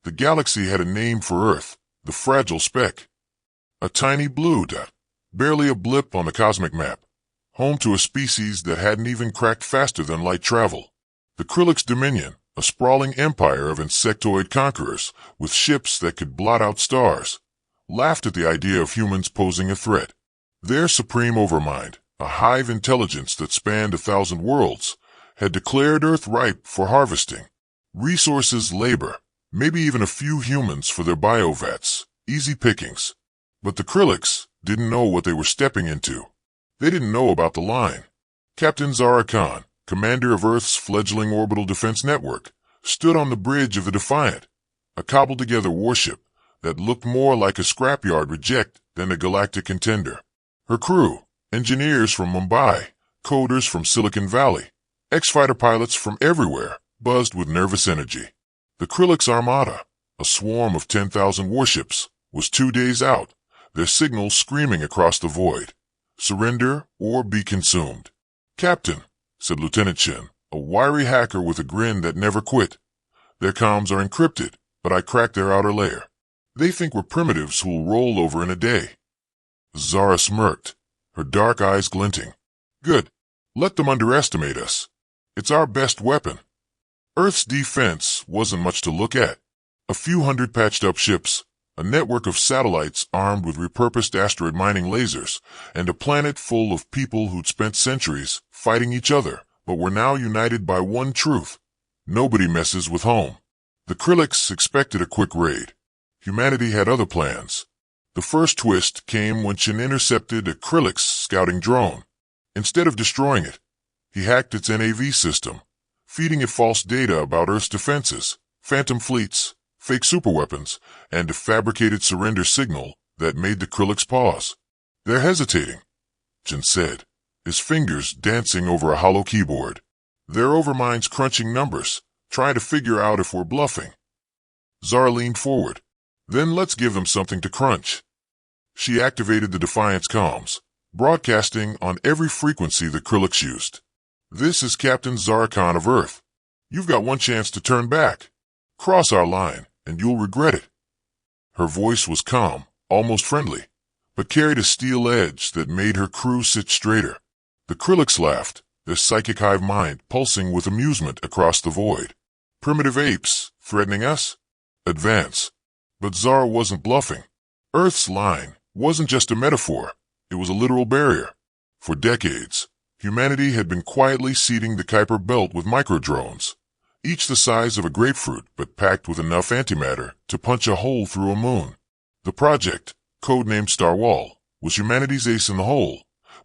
The galaxy had a name for Earth, the fragile speck. A tiny blue dot, barely a blip on the cosmic map, home to a species that hadn't even cracked faster than light travel. The Krillix Dominion, a sprawling empire of insectoid conquerors with ships that could blot out stars, laughed at the idea of humans posing a threat. Their supreme overmind, a hive intelligence that spanned 1,000 worlds, had declared Earth ripe for harvesting. Resources, labor, maybe even a few humans for their biovats, easy pickings. But the Krillix didn't know what they were stepping into. They didn't know about the line. Captain Zara Khan, commander of Earth's fledgling orbital defense network, stood on the bridge of the Defiant, a cobbled-together warship that looked more like a scrapyard reject than a galactic contender. Her crew, engineers from Mumbai, coders from Silicon Valley, X-fighter pilots from everywhere, buzzed with nervous energy. The Krillix Armada, a swarm of 10,000 warships, was 2 days out, their signals screaming across the void. Surrender or be consumed. Captain, said Lieutenant Chen, a wiry hacker with a grin that never quit. Their comms are encrypted, but I cracked their outer layer. They think we're primitives who'll roll over in a day. Zara smirked, her dark eyes glinting. Good. Let them underestimate us. It's our best weapon. Earth's defense wasn't much to look at. A few hundred patched-up ships, a network of satellites armed with repurposed asteroid mining lasers, and a planet full of people who'd spent centuries fighting each other, but were now united by one truth. Nobody messes with home. The Krillix expected a quick raid. Humanity had other plans. The first twist came when Chen intercepted a Krillix scouting drone. Instead of destroying it, he hacked its NAV system, feeding it false data about Earth's defenses, phantom fleets, fake superweapons, and a fabricated surrender signal that made the Krillix pause. They're hesitating, Chen said, his fingers dancing over a hollow keyboard. Their overminds crunching numbers, trying to figure out if we're bluffing. Zara leaned forward. Then let's give them something to crunch. She activated the Defiant's comms, broadcasting on every frequency the Krillix used. This is Captain Zara Khan of Earth. You've got one chance to turn back. Cross our line, and you'll regret it. Her voice was calm, almost friendly, but carried a steel edge that made her crew sit straighter. The Krillix laughed, their psychic hive mind pulsing with amusement across the void. Primitive apes, threatening us? Advance. But Zara wasn't bluffing. Earth's line wasn't just a metaphor, it was a literal barrier. For decades, humanity had been quietly seeding the Kuiper Belt with microdrones, each the size of a grapefruit but packed with enough antimatter to punch a hole through a moon. The project, codenamed Star Wall, was humanity's ace in the hole,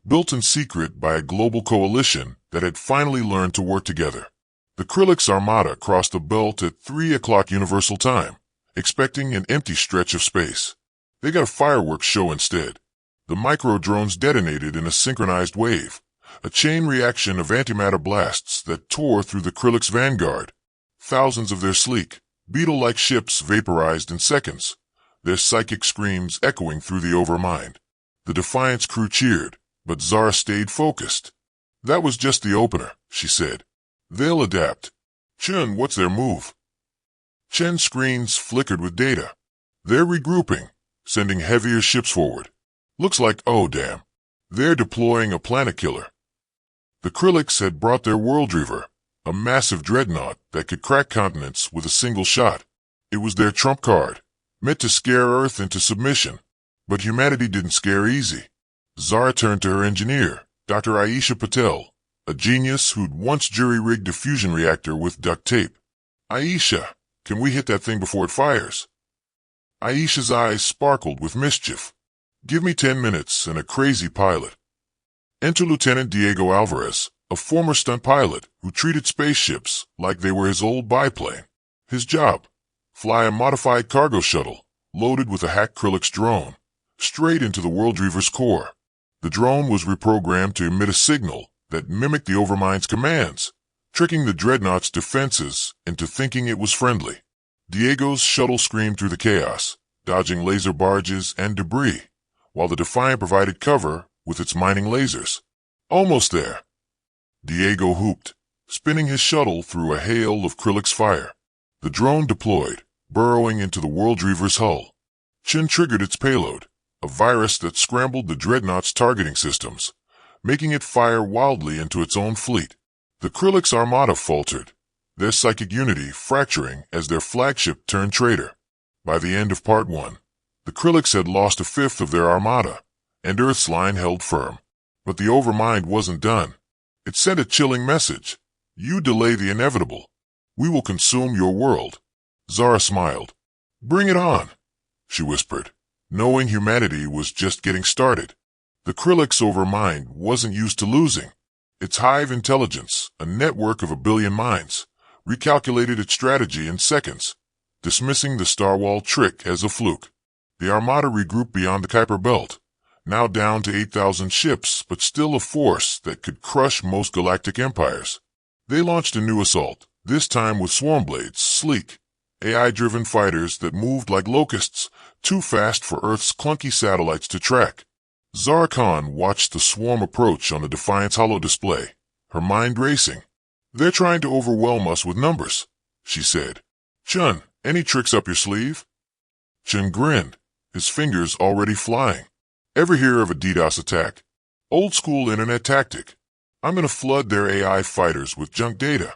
built in secret by a global coalition that had finally learned to work together. The Krillix Armada crossed the belt at 3 o'clock Universal Time, expecting an empty stretch of space. They got a fireworks show instead. The micro-drones detonated in a synchronized wave, a chain reaction of antimatter blasts that tore through the Krillix vanguard. Thousands of their sleek, beetle-like ships vaporized in seconds, their psychic screams echoing through the overmind. The Defiant's crew cheered, but Zara stayed focused. That was just the opener, she said. They'll adapt. Chen, what's their move? Chen's screens flickered with data. They're regrouping, sending heavier ships forward. Looks like, oh damn, they're deploying a planet killer. The Krillix had brought their World Reaver, a massive dreadnought that could crack continents with a single shot. It was their trump card, meant to scare Earth into submission. But humanity didn't scare easy. Zara turned to her engineer, Dr. Aisha Patel, a genius who'd once jury-rigged a fusion reactor with duct tape. Aisha, can we hit that thing before it fires? Aisha's eyes sparkled with mischief. Give me 10 minutes and a crazy pilot. Enter Lieutenant Diego Alvarez, a former stunt pilot who treated spaceships like they were his old biplane. His job? Fly a modified cargo shuttle, loaded with a hacked Krillix drone, straight into the World Reaver's core. The drone was reprogrammed to emit a signal that mimicked the Overmind's commands, tricking the Dreadnought's defenses into thinking it was friendly. Diego's shuttle screamed through the chaos, dodging laser barges and debris, while the Defiant provided cover with its mining lasers. Almost there. Diego whooped, spinning his shuttle through a hail of Krillix fire. The drone deployed, burrowing into the World Reaver's hull. Chen triggered its payload, a virus that scrambled the Dreadnought's targeting systems, making it fire wildly into its own fleet. The Krillix armada faltered, their psychic unity fracturing as their flagship turned traitor. By the end of Part 1, the Krillix had lost a fifth of their armada, and Earth's line held firm. But the Overmind wasn't done. It sent a chilling message. You delay the inevitable. We will consume your world. Zara smiled. Bring it on, she whispered, knowing humanity was just getting started. The Krillix Overmind wasn't used to losing. Its hive intelligence, a network of 1 billion minds, recalculated its strategy in seconds, dismissing the Starwall trick as a fluke. The Armada regrouped beyond the Kuiper Belt, now down to 8,000 ships, but still a force that could crush most galactic empires. They launched a new assault, this time with Swarmblades, sleek, AI-driven fighters that moved like locusts, too fast for Earth's clunky satellites to track. Zara Khan watched the swarm approach on the Defiance holo-display, her mind racing. They're trying to overwhelm us with numbers, she said. Chun, any tricks up your sleeve? Chun grinned, his fingers already flying. Ever hear of a DDoS attack? Old school internet tactic. I'm going to flood their AI fighters with junk data.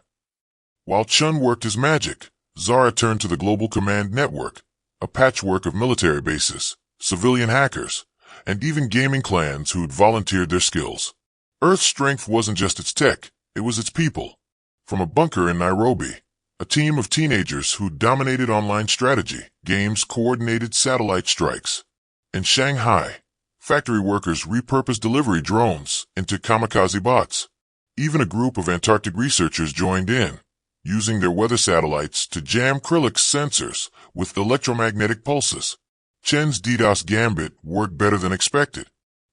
While Chun worked his magic, Zara turned to the Global Command Network, a patchwork of military bases, civilian hackers, and even gaming clans who'd volunteered their skills. Earth's strength wasn't just its tech, it was its people. From a bunker in Nairobi, a team of teenagers who dominated online strategy, games coordinated satellite strikes. In Shanghai, factory workers repurposed delivery drones into kamikaze bots. Even a group of Antarctic researchers joined in, using their weather satellites to jam Krillix sensors with electromagnetic pulses. Chen's DDoS gambit worked better than expected.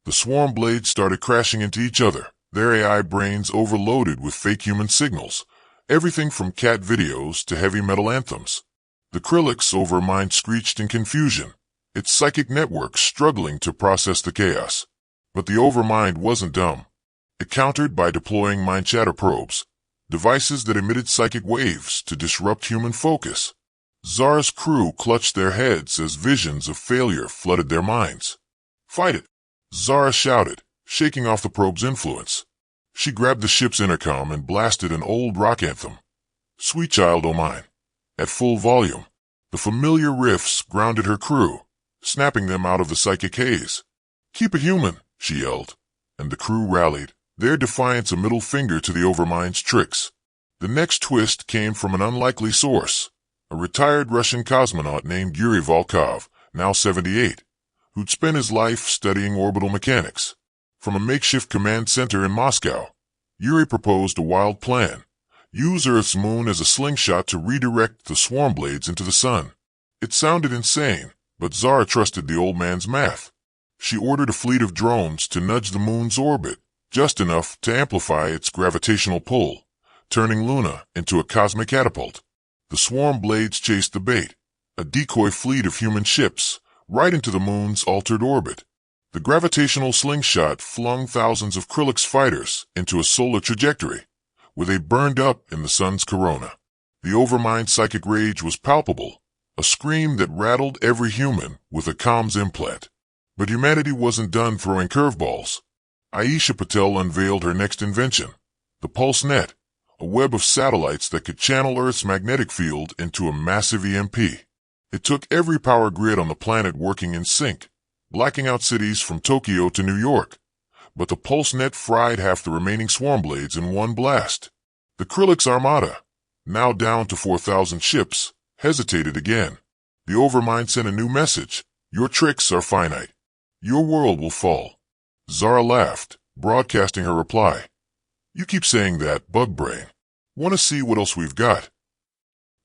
The swarm blades started crashing into each other, their AI brains overloaded with fake human signals, everything from cat videos to heavy metal anthems. The Krillix Overmind screeched in confusion, its psychic network struggling to process the chaos. But the Overmind wasn't dumb. It countered by deploying mind chatter probes, devices that emitted psychic waves to disrupt human focus. Zara's crew clutched their heads as visions of failure flooded their minds. Fight it! Zara shouted, shaking off the probe's influence. She grabbed the ship's intercom and blasted an old rock anthem. Sweet Child O' Mine. At full volume, the familiar riffs grounded her crew, snapping them out of the psychic haze. Keep it human, she yelled, and the crew rallied, their defiance a middle finger to the Overmind's tricks. The next twist came from an unlikely source, a retired Russian cosmonaut named Yuri Volkov, now 78, who'd spent his life studying orbital mechanics. From a makeshift command center in Moscow, Yuri proposed a wild plan. Use Earth's moon as a slingshot to redirect the swarm blades into the sun. It sounded insane, but Zara trusted the old man's math. She ordered a fleet of drones to nudge the moon's orbit, just enough to amplify its gravitational pull, turning Luna into a cosmic catapult. The swarm blades chased the bait, a decoy fleet of human ships, right into the moon's altered orbit. The gravitational slingshot flung thousands of Krillix fighters into a solar trajectory, where they burned up in the sun's corona. The Overmind's psychic rage was palpable, a scream that rattled every human with a comms implant. But humanity wasn't done throwing curveballs. Aisha Patel unveiled her next invention, the Pulse Net, a web of satellites that could channel Earth's magnetic field into a massive EMP. It took every power grid on the planet working in sync, blacking out cities from Tokyo to New York. But the Pulse Net fried half the remaining swarm blades in one blast. The Krillix Armada, now down to 4,000 ships, hesitated again. The Overmind sent a new message. Your tricks are finite. Your world will fall. Zara laughed, broadcasting her reply. You keep saying that, bug brain. Want to see what else we've got?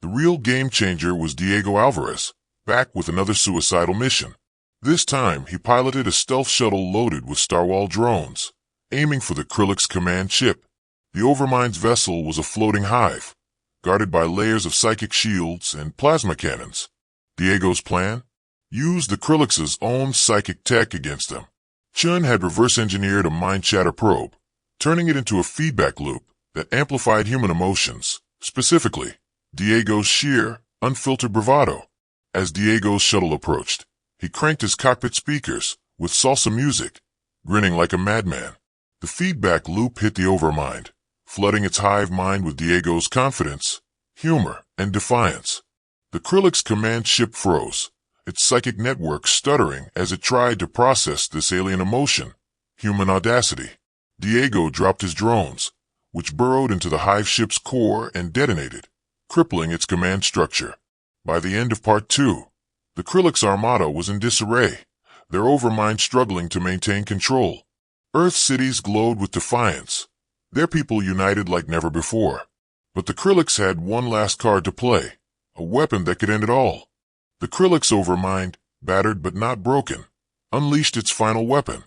The real game changer was Diego Alvarez, back with another suicidal mission. This time, he piloted a stealth shuttle loaded with Starwall drones, aiming for the Krillix command ship. The Overmind's vessel was a floating hive, guarded by layers of psychic shields and plasma cannons. Diego's plan? Use the Krillix's own psychic tech against them. Chun had reverse-engineered a mind chatter probe, turning it into a feedback loop that amplified human emotions, specifically Diego's sheer, unfiltered bravado. As Diego's shuttle approached, he cranked his cockpit speakers with salsa music, grinning like a madman. The feedback loop hit the overmind, flooding its hive mind with Diego's confidence, humor, and defiance. The Krillix command ship froze, its psychic network stuttering as it tried to process this alien emotion, human audacity. Diego dropped his drones, which burrowed into the hive ship's core and detonated, crippling its command structure. By the end of Part 2, the Krillix armada was in disarray, their overmind struggling to maintain control. Earth's cities glowed with defiance, their people united like never before. But the Krillix had one last card to play, a weapon that could end it all. The Krillix overmind, battered but not broken, unleashed its final weapon,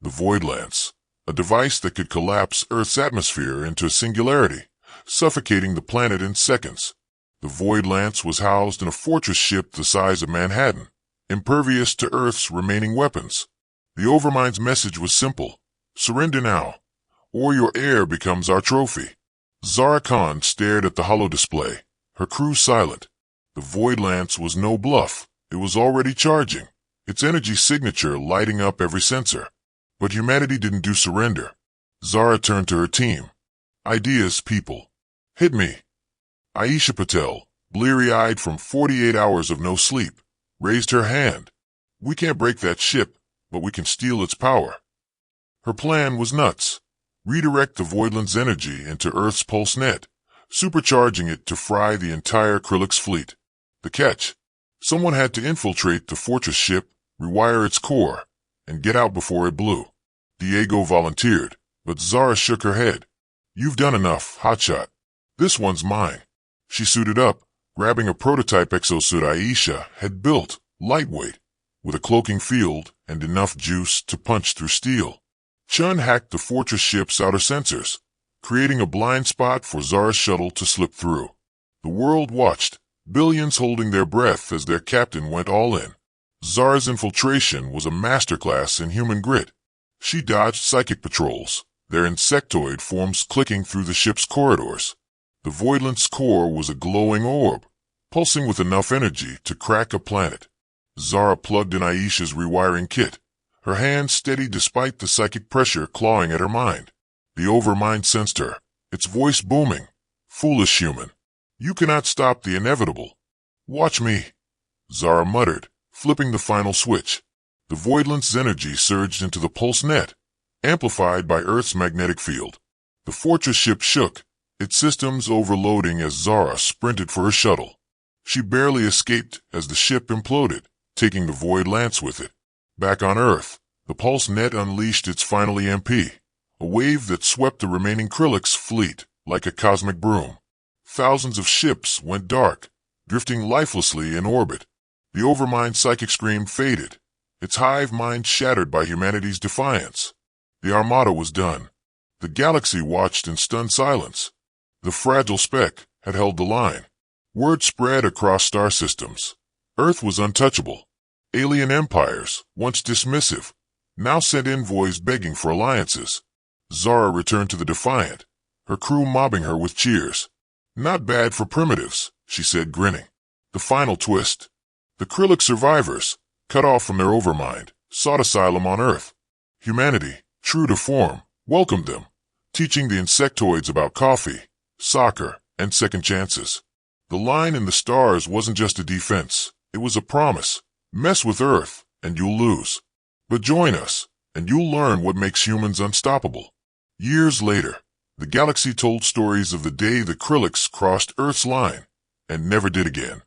the Void Lance, a device that could collapse Earth's atmosphere into a singularity, suffocating the planet in seconds. The Void Lance was housed in a fortress ship the size of Manhattan, impervious to Earth's remaining weapons. The Overmind's message was simple: surrender now, or your heir becomes our trophy. Zara Khan stared at the holodisplay, her crew silent. The Void Lance was no bluff. It was already charging, its energy signature lighting up every sensor. But humanity didn't do surrender. Zara turned to her team. Ideas, people. Hit me. Aisha Patel, bleary-eyed from 48 hours of no sleep, raised her hand. We can't break that ship, but we can steal its power. Her plan was nuts. Redirect the Voidland's energy into Earth's pulse net, supercharging it to fry the entire Krillix fleet. The catch: someone had to infiltrate the fortress ship, rewire its core, and get out before it blew. Diego volunteered, but Zara shook her head. You've done enough, hotshot. This one's mine. She suited up, grabbing a prototype exosuit Aisha had built, lightweight, with a cloaking field and enough juice to punch through steel. Chun hacked the fortress ship's outer sensors, creating a blind spot for Zara's shuttle to slip through. The world watched, billions holding their breath as their captain went all in. Zara's infiltration was a masterclass in human grit. She dodged psychic patrols, their insectoid forms clicking through the ship's corridors. The Voidland's core was a glowing orb, pulsing with enough energy to crack a planet. Zara plugged in Aisha's rewiring kit, her hand steady despite the psychic pressure clawing at her mind. The Overmind sensed her, its voice booming. Foolish human. You cannot stop the inevitable. Watch me. Zara muttered, flipping the final switch. The Voidland's energy surged into the pulse net, amplified by Earth's magnetic field. The fortress ship shook, its systems overloading as Zara sprinted for her shuttle. She barely escaped as the ship imploded, taking the Void Lance with it. Back on Earth, the pulse net unleashed its final EMP, a wave that swept the remaining Krillix fleet like a cosmic broom. Thousands of ships went dark, drifting lifelessly in orbit. The Overmind psychic scream faded, its hive mind shattered by humanity's defiance. The armada was done. The galaxy watched in stunned silence. The fragile speck had held the line. Word spread across star systems. Earth was untouchable. Alien empires, once dismissive, now sent envoys begging for alliances. Zara returned to the Defiant, her crew mobbing her with cheers. Not bad for primitives, she said, grinning. The final twist. The Krillix survivors, cut off from their overmind, sought asylum on Earth. Humanity, true to form, welcomed them, teaching the insectoids about coffee, soccer, and second chances. The line in the stars wasn't just a defense, it was a promise. Mess with Earth, and you'll lose. But join us, and you'll learn what makes humans unstoppable. Years later, the galaxy told stories of the day the Krillix crossed Earth's line, and never did again.